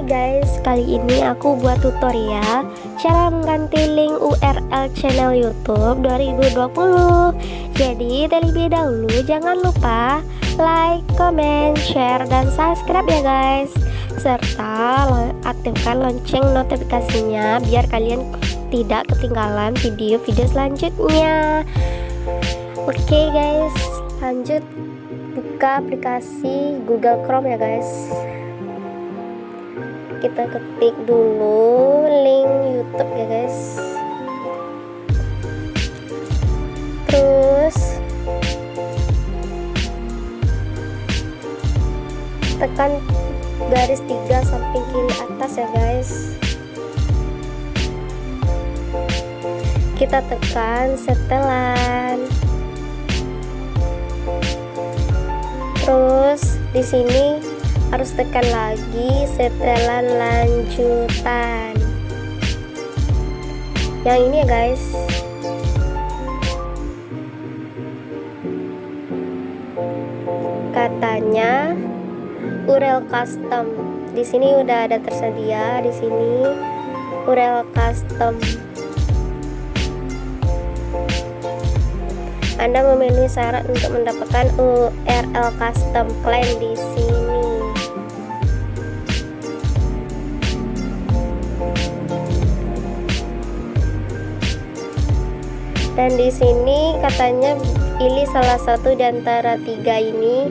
guys, kali ini aku buat tutorial cara mengganti link URL channel YouTube 2020. Jadi terlebih dahulu jangan lupa like, comment, share, dan subscribe ya guys. Serta aktifkan lonceng notifikasinya biar kalian tidak ketinggalan video-video selanjutnya. Oke guys, lanjut buka aplikasi Google Chrome ya guys. Kita ketik dulu link YouTube ya guys. Terus tekan garis 3 samping kiri atas ya guys. Kita tekan setelan. Terus di sini harus tekan lagi setelan lanjutan. Yang ini ya guys. Katanya URL custom. Di sini udah ada tersedia di sini URL custom. Anda memenuhi syarat untuk mendapatkan URL custom, klaim di sini. Dan di sini katanya pilih salah satu di antara 3 ini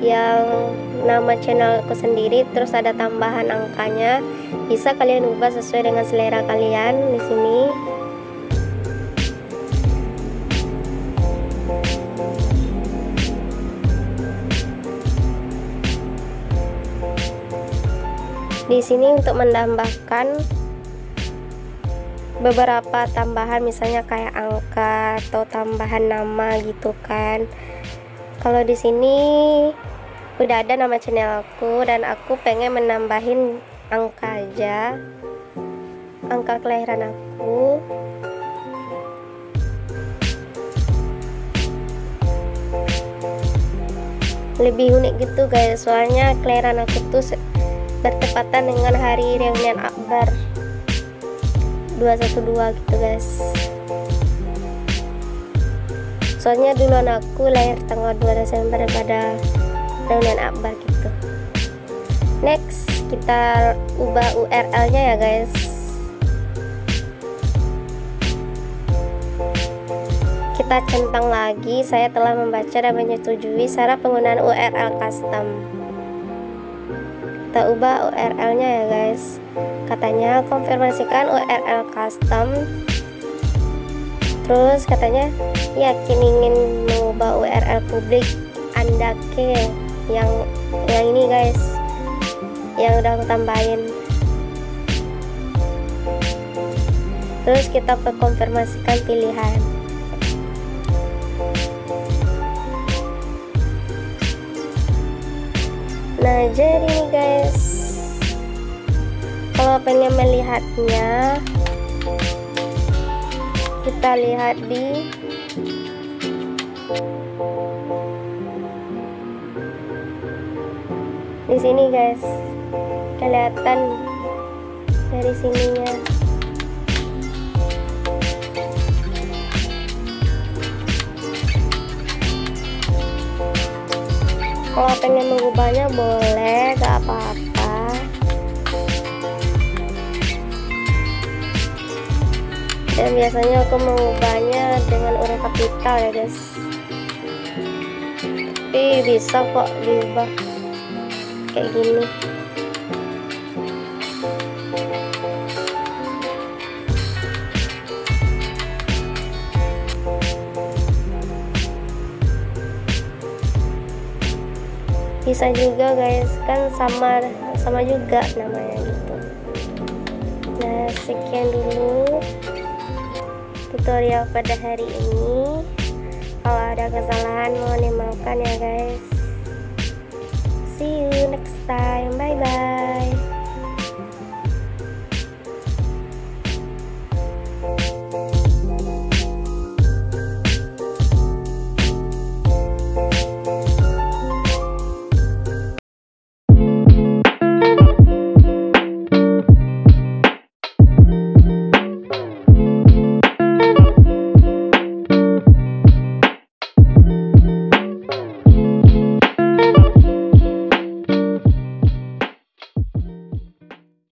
yang nama channelku sendiri, terus ada tambahan angkanya. Bisa kalian ubah sesuai dengan selera kalian di sini. Di sini untuk menambahkan beberapa tambahan, misalnya kayak angka atau tambahan nama gitu kan. Kalau di sini udah ada nama channelku dan aku pengen menambahin angka aja, angka kelahiran aku. Lebih unik gitu guys, soalnya kelahiran aku tuh bertepatan dengan hari reunian akbar 212 gitu guys. Soalnya duluan aku lahir tanggal 2 Desember pada reunian akbar gitu. Next, kita ubah URL nya ya guys. Kita centang lagi, saya telah membaca dan menyetujui syarat penggunaan URL custom. Kita ubah URL nya ya guys. Katanya konfirmasikan URL custom. Terus katanya yakin ingin mengubah URL publik Anda ke yang ini guys, yang udah aku tambahin. Terus kita konfirmasikan pilihan. Nah jadi nih guys, kalau pengen melihatnya kita lihat di sini guys, kelihatan dari sininya. Kalau pengen mengubahnya boleh, gak apa-apa. Dan biasanya aku mengubahnya dengan huruf kapital ya guys. Tapi bisa kok diubah kayak gini. Bisa juga guys, kan sama juga namanya gitu. Nah sekian dulu tutorial pada hari ini. Kalau ada kesalahan mohon dimaafkan ya guys. See you next time.